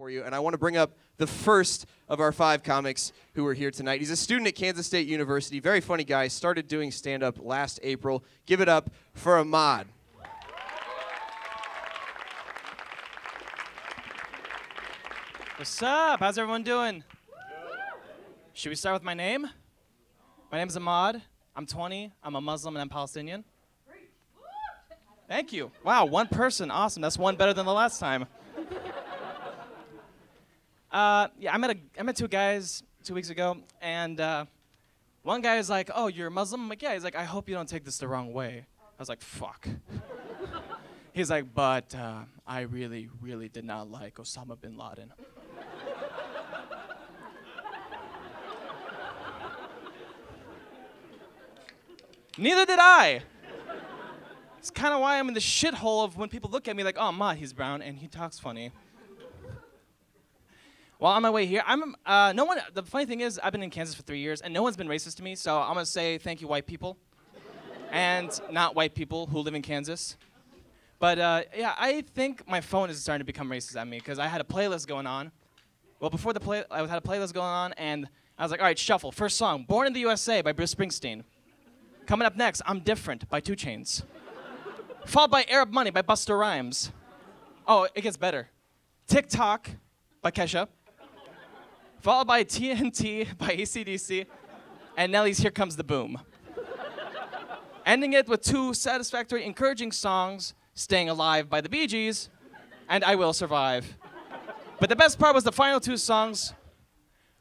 for you, and I want to bring up the first of our 5 comics who are here tonight. He's a student at Kansas State University, very funny guy, started doing stand-up last April. Give it up for Ahmad. What's up? How's everyone doing? Should we start with my name? My name's Ahmad. I'm 20. I'm a Muslim and I'm Palestinian. Thank you. Wow, one person. Awesome. That's one better than the last time. Yeah, I met 2 guys 2 weeks ago, and one guy is like, "Oh, you're a Muslim?" I'm like, "Yeah." He's like, "I hope you don't take this the wrong way." I was like, "Fuck." He's like, "But I really, really did not like Osama bin Laden." Neither did I. It's kind of why I'm in the shithole of when people look at me like, "Oh, Ahmad, he's brown and he talks funny." Well, on my way here, the funny thing is, I've been in Kansas for 3 years, and no one's been racist to me, so I'm gonna say thank you, white people. And not white people who live in Kansas. But yeah, I think my phone is starting to become racist at me, because I had a playlist going on. Well, before I had a playlist going on, and I was like, all right, shuffle. First song, Born in the USA by Bruce Springsteen. Coming up next, I'm Different by 2 Chainz. Followed by Arab Money by Busta Rhymes. Oh, it gets better. TikTok by Kesha. Followed by TNT by AC/DC, and Nelly's Here Comes the Boom. Ending it with 2 satisfactory, encouraging songs, Staying Alive by the Bee Gees, and I Will Survive. But the best part was the final 2 songs,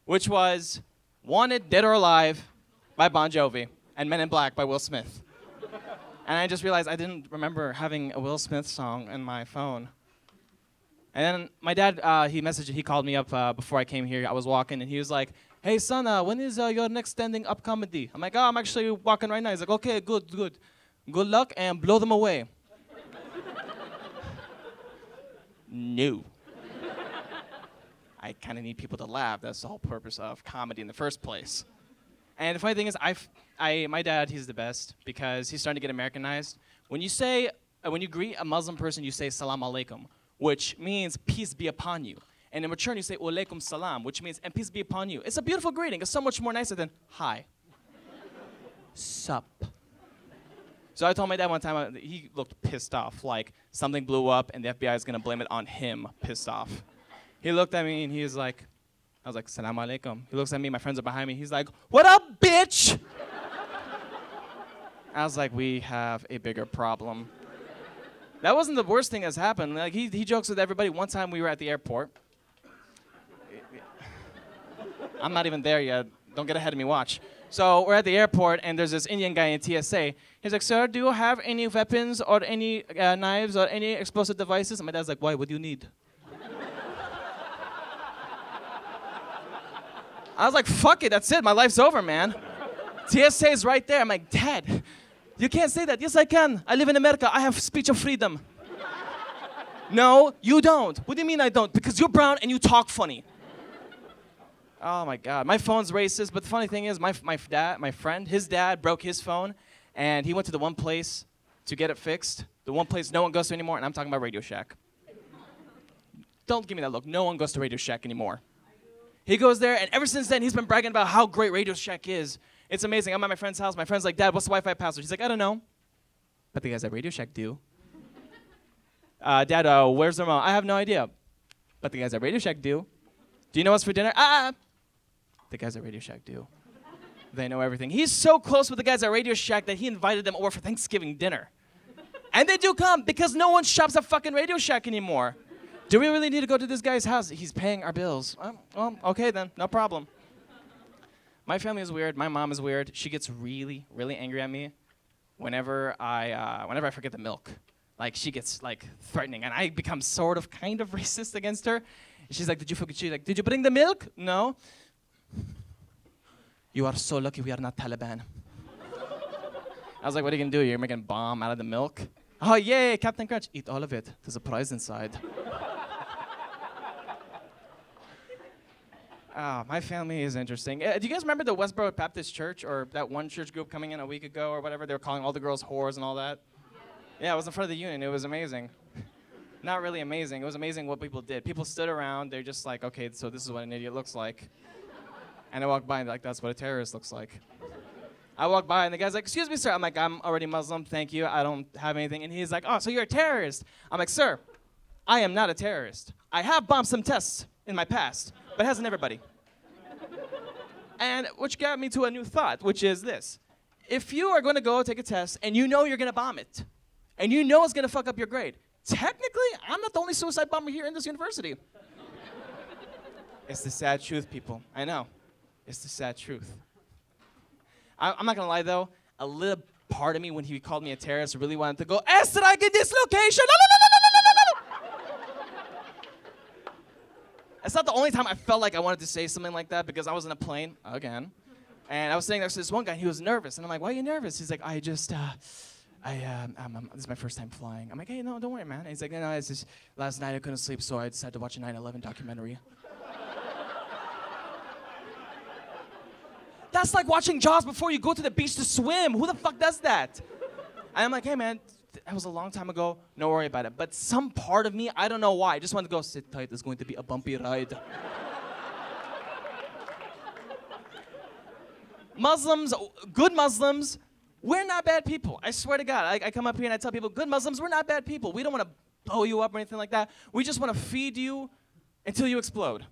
which was Wanted, Dead or Alive by Bon Jovi, and Men in Black by Will Smith. And I just realized I didn't remember having a Will Smith song in my phone. And then my dad, he called me up before I came here. I was walking, and he was like, "Hey, son, when is your next standing up comedy?" I'm like, "Oh, I'm actually walking right now." He's like, "Okay, good. Good luck, and blow them away." No. I kind of need people to laugh. That's the whole purpose of comedy in the first place. And the funny thing is, my dad, he's the best, because he's starting to get Americanized. When you greet a Muslim person, you say Salam Alaikum, which means peace be upon you. And in return, you say Walaikum Salam, which means and peace be upon you. It's a beautiful greeting. It's so much more nicer than hi. Sup. So I told my dad one time, he looked pissed off, like something blew up and the FBI is going to blame it on him, pissed off. He looked at me and he was like, I was like, Salam Alaikum. He looks at me, my friends are behind me. He's like, "What up, bitch?" I was like, we have a bigger problem. That wasn't the worst thing that's happened. Like he jokes with everybody. One time we were at the airport. I'm not even there yet. Don't get ahead of me, watch. So we're at the airport, and there's this Indian guy in TSA. He's like, "Sir, do you have any weapons or any knives or any explosive devices?" And my dad's like, "Why? What do you need?" I was like, "Fuck it, that's it. My life's over, man." TSA is right there. I'm like, "Dad, you can't say that." "Yes, I can. I live in America. I have speech of freedom." "No, you don't." "What do you mean I don't?" "Because you're brown and you talk funny." Oh my God, my phone's racist. But the funny thing is, my friend, his dad broke his phone, and he went to the one place to get it fixed. The one place no one goes to anymore, and I'm talking about Radioshack. Don't give me that look. No one goes to Radioshack anymore. He goes there, and ever since then, he's been bragging about how great Radioshack is. It's amazing. I'm at my friend's house. My friend's like, "Dad, what's the Wi-Fi password?" He's like, "I don't know." "But the guys at Radioshack do." "Dad, where's the remote?" "I have no idea." "But the guys at Radioshack do." "Do you know what's for dinner?" The guys at Radioshack do. They know everything. He's so close with the guys at Radioshack that he invited them over for Thanksgiving dinner. And they do come, because no one shops at fucking Radioshack anymore. Do we really need to go to this guy's house? He's paying our bills. Well, okay then, no problem. My family is weird. My mom is weird. She gets really, really angry at me whenever I forget the milk. Like, she gets like threatening, and I become sort of kind of racist against her. She's like, "Did you bring the milk?" "No." "You are so lucky we are not Taliban." I was like, "What are you gonna do? You're making a bomb out of the milk?" "Oh, yay, Captain Crunch." "Eat all of it. There's a prize inside." Oh, my family is interesting. Do you guys remember the Westboro Baptist Church, or that one church group coming in a week ago or whatever? They were calling all the girls whores and all that. Yeah, it was in front of the union. It was amazing. Not really amazing. It was amazing what people did. People stood around. They're just like, okay, so this is what an idiot looks like. And I walked by and they're like, that's what a terrorist looks like. I walked by and the guy's like, excuse me, sir. I'm like, I'm already Muslim. Thank you. I don't have anything. And he's like, oh, so you're a terrorist. I'm like, sir, I am not a terrorist. I have bombed some tests in my past, but hasn't everybody. And which got me to a new thought, which is this. If you are going to go take a test and you know you're going to bomb it, and you know it's going to fuck up your grade, technically, I'm not the only suicide bomber here in this university. It's the sad truth, people. I know. It's the sad truth. I'm not going to lie, though. A little part of me, when he called me a terrorist, really wanted to go, strike in this location! It's not the only time I felt like I wanted to say something like that, because I was in a plane, again, and I was sitting next to this one guy, and he was nervous. And I'm like, why are you nervous? He's like, this is my first time flying. I'm like, hey, no, don't worry, man. And he's like, no, it's just last night I couldn't sleep, so I decided to watch a 9/11 documentary. That's like watching Jaws before you go to the beach to swim. Who the fuck does that? And I'm like, hey, man, that was a long time ago. No worry about it. But some part of me, I don't know why, I just wanted to go, sit tight. It's going to be a bumpy ride. Muslims, good Muslims, we're not bad people. I swear to God. I come up here and I tell people, good Muslims, we're not bad people. We don't want to blow you up or anything like that. We just want to feed you until you explode.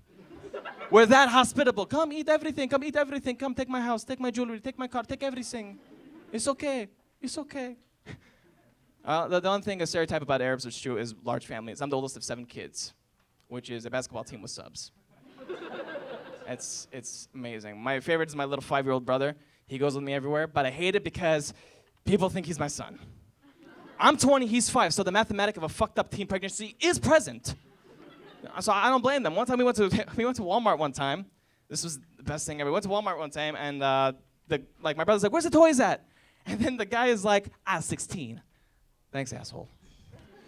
We're that hospitable. Come eat everything. Come eat everything. Come take my house. Take my jewelry. Take my car. Take everything. It's okay. It's okay. The only thing, a stereotype about Arabs that's true is large families. I'm the oldest of 7 kids, which is a basketball team with subs. It's amazing. My favorite is my little 5-year-old brother. He goes with me everywhere, but I hate it because people think he's my son. I'm 20, he's 5, so the mathematic of a fucked up teen pregnancy is present. So I don't blame them. One time we went to Walmart one time. This was the best thing ever. We went to Walmart one time, and my brother's like, where's the toys at? And then the guy is like, aisle 16. Thanks, asshole.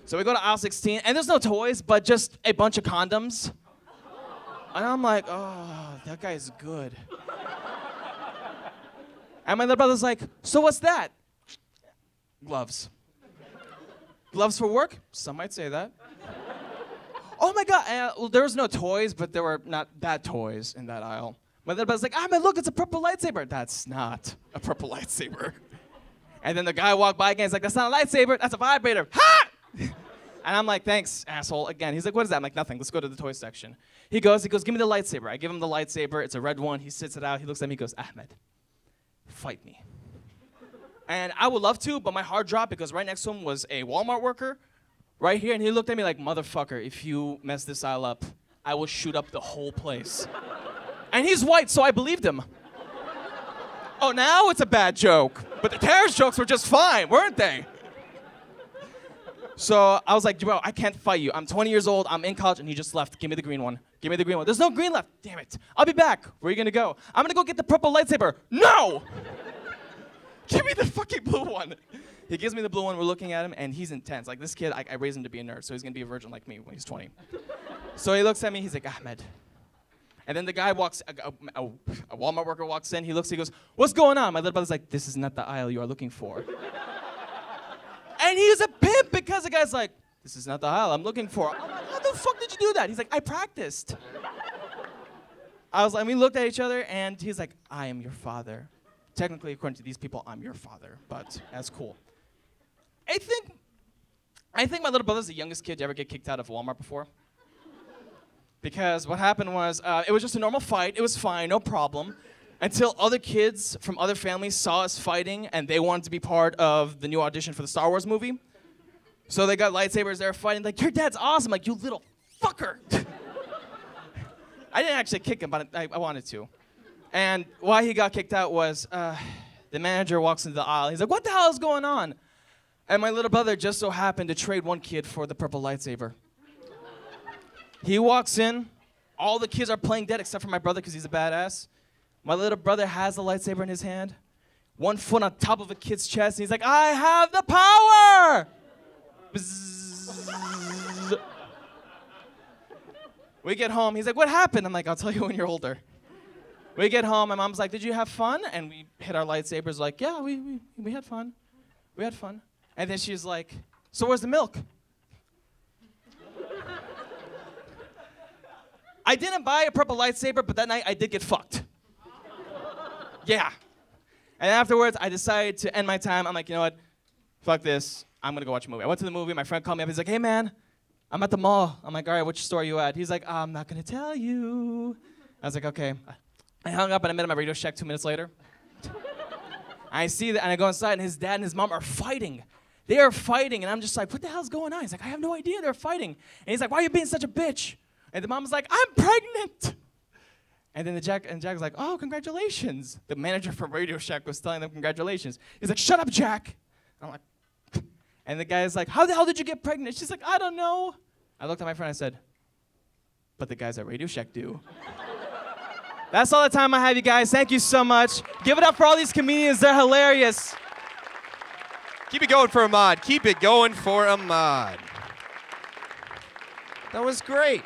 So we go to aisle 16, and there's no toys, but just a bunch of condoms. And I'm like, oh, that guy is good. And my little brother's like, so what's that? Gloves. Gloves for work? Some might say that. Oh my God, well, there was no toys, but there were not bad toys in that aisle. My little brother's like, Ahmed, look, it's a purple lightsaber. That's not a purple lightsaber. And then the guy walked by again, he's like, that's not a lightsaber, that's a vibrator. Ha! And I'm like, thanks, asshole, again. He's like, what is that? I'm like, nothing, let's go to the toy section. He goes, give me the lightsaber. I give him the lightsaber, it's a red one. He sits it out, he looks at me, he goes, Ahmed, fight me. And I would love to, but my heart dropped because right next to him was a Walmart worker, right here, and he looked at me like, motherfucker, if you mess this aisle up, I will shoot up the whole place. And he's white, so I believed him. Oh, now it's a bad joke. But the terrorist jokes were just fine, weren't they? So I was like, bro, I can't fight you. I'm 20 years old, I'm in college, and he just left. Give me the green one. Give me the green one. There's no green left. Damn it. I'll be back. Where are you gonna go? I'm gonna go get the purple lightsaber. No! Give me the fucking blue one. He gives me the blue one, we're looking at him, and he's intense. Like, this kid, I raised him to be a nerd, so he's gonna be a virgin like me when he's 20. So he looks at me, he's like, Ahmed. And then the guy walks, a Walmart worker walks in, he looks, he goes, what's going on? My little brother's like, this is not the aisle you are looking for. And he's a pimp because the guy's like, this is not the aisle I'm looking for. I'm like, how the fuck did you do that? He's like, I practiced. I was like, we looked at each other, and he's like, I am your father. Technically, according to these people, I'm your father, but that's cool. I think my little brother's the youngest kid to ever get kicked out of Walmart before. Because what happened was, it was just a normal fight. It was fine, no problem. Until other kids from other families saw us fighting, and they wanted to be part of the new audition for the Star Wars movie. So they got lightsabers, they were fighting, like, your dad's awesome, like, you little fucker. I didn't actually kick him, but I wanted to. And why he got kicked out was, the manager walks into the aisle, he's like, what the hell is going on? And my little brother just so happened to trade one kid for the purple lightsaber. He walks in, all the kids are playing dead except for my brother because he's a badass. My little brother has the lightsaber in his hand, one foot on top of a kid's chest, and he's like, I have the power! Bzzz. We get home, he's like, what happened? I'm like, I'll tell you when you're older. We get home, my mom's like, did you have fun? And we hit our lightsabers like, yeah, we had fun. We had fun. And then she's like, so where's the milk? I didn't buy a purple lightsaber, but that night I did get fucked. Yeah. And afterwards, I decided to end my time. I'm like, you know what? Fuck this. I'm going to go watch a movie. I went to the movie. My friend called me up. He's like, hey, man, I'm at the mall. I'm like, all right, which store are you at? He's like, I'm not going to tell you. I was like, okay. I hung up, and I met him at Radioshack 2 minutes later. I see that, and I go inside, and his dad and his mom are fighting. They are fighting, and I'm just like, what the hell's going on? He's like, I have no idea. They're fighting. And he's like, why are you being such a bitch? And the mom's like, I'm pregnant. And then Jack's like, oh, congratulations. The manager from Radioshack was telling them congratulations. He's like, shut up, Jack. I'm like, and the guy's like, how the hell did you get pregnant? She's like, I don't know. I looked at my friend and I said, but the guys at Radioshack do. That's all the time I have, you guys. Thank you so much. Give it up for all these comedians. They're hilarious. Keep it going for Ahmad. Keep it going for Ahmad. That was great.